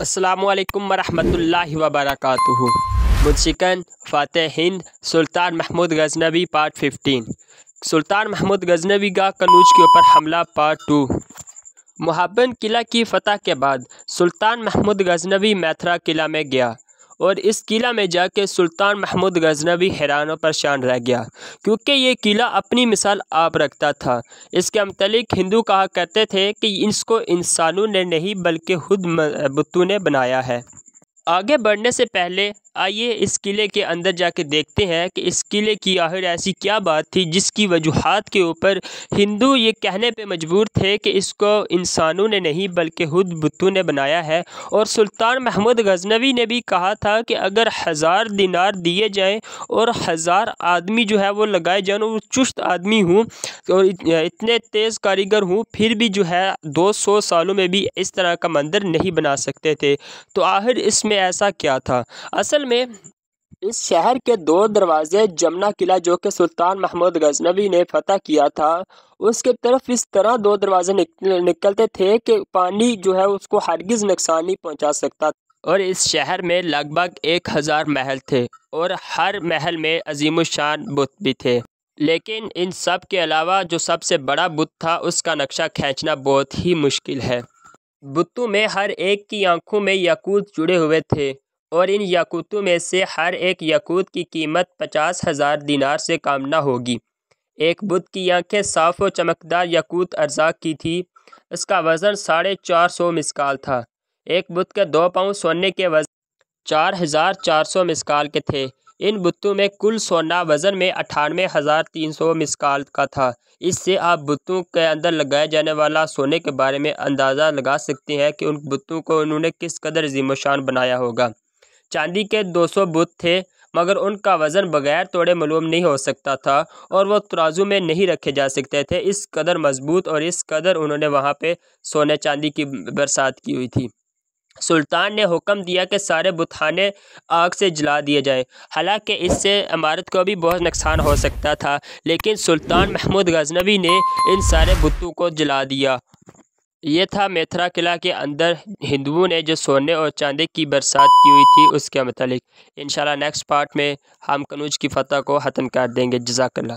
अस्सलामु अलैकुम वरहमतुल्लाहि वबरकातुहू। मुद्शिकन फ़ातह हिंद सुल्तान महमूद गजनवी पार्ट 15। सुल्तान महमूद गजनवी का कनूज के ऊपर हमला पार्ट 2। मुहब्बन किला की फ़तह के बाद सुल्तान महमूद गजनवी मैथरा किला में गया और इस किला में जाके सुल्तान महमूद गजनवी हैरान व परेशान रह गया, क्योंकि ये किला अपनी मिसाल आप रखता था। इसके मुतालिक हिंदू कहा करते थे कि इसको इंसानों ने नहीं बल्कि खुद बुतों ने बनाया है। आगे बढ़ने से पहले आइए इस किले के अंदर जाके देखते हैं कि इस किले की आखिर ऐसी क्या बात थी जिसकी वजूहात के ऊपर हिंदू ये कहने पे मजबूर थे कि इसको इंसानों ने नहीं बल्कि खुद बुतों ने बनाया है। और सुल्तान महमूद गजनवी ने भी कहा था कि अगर 1000 दिनार दिए जाएं और 1000 आदमी जो है वो लगाए जाएं, वो चुस्त आदमी हूँ और इतने तेज़ कारीगर हूँ, फिर भी जो है 200 सालों में भी इस तरह का मंदिर नहीं बना सकते थे। तो आखिर इसमें ऐसा क्या था? असल में इस शहर के 2 दरवाजे जमना किला जो कि सुल्तान महमूद गजनवी ने फतह किया था, उसके तरफ इस तरह 2 दरवाजे निकलते थे कि पानी जो है उसको हरगिज़ नुकसान नहीं पहुंचा सकता। और इस शहर में लगभग 1000 महल थे और हर महल में अजीमुशान बुत भी थे। लेकिन इन सब के अलावा जो सबसे बड़ा बुत था उसका नक्शा खींचना बहुत ही मुश्किल है। बुतों में हर एक की आंखों में याकूत जुड़े हुए थे और इन याकूतों में से हर एक याकूत की कीमत 50,000 दिनार से कम ना होगी। एक बुत की आंखें साफ़ व चमकदार याकूत अर्जाक की थी। इसका वज़न 450 मिस्काल था। एक बुत के 2 पाउंड सोने के वज़न 4400 मिस्काल के थे। इन बुतों में कुल सोना वज़न में 98,300 मिस्काल का था। इससे आप बुतों के अंदर लगाए जाने वाला सोने के बारे में अंदाज़ा लगा सकते हैं कि उन बुतों को उन्होंने किस कदर अज़ीमुशान बनाया होगा। चांदी के 200 बुत थे, मगर उनका वज़न बगैर तोड़े मालूम नहीं हो सकता था और वो तराजू में नहीं रखे जा सकते थे। इस कदर मजबूत और इस कदर उन्होंने वहाँ पे सोने चांदी की बरसात की हुई थी। सुल्तान ने हुक्म दिया कि सारे बुतखाने आग से जला दिए जाएं। हालांकि इससे इमारत को भी बहुत नुकसान हो सकता था, लेकिन सुल्तान महमूद गजनवी ने इन सारे बुतों को जला दिया। ये था मैथरा किला के अंदर हिंदुओं ने जो सोने और चांदी की बरसात की हुई थी उसके मुतालिक। इंशाल्लाह नेक्स्ट पार्ट में हम कनूज की फ़तह को ख़त्म कर देंगे। जज़ाकल्लाह।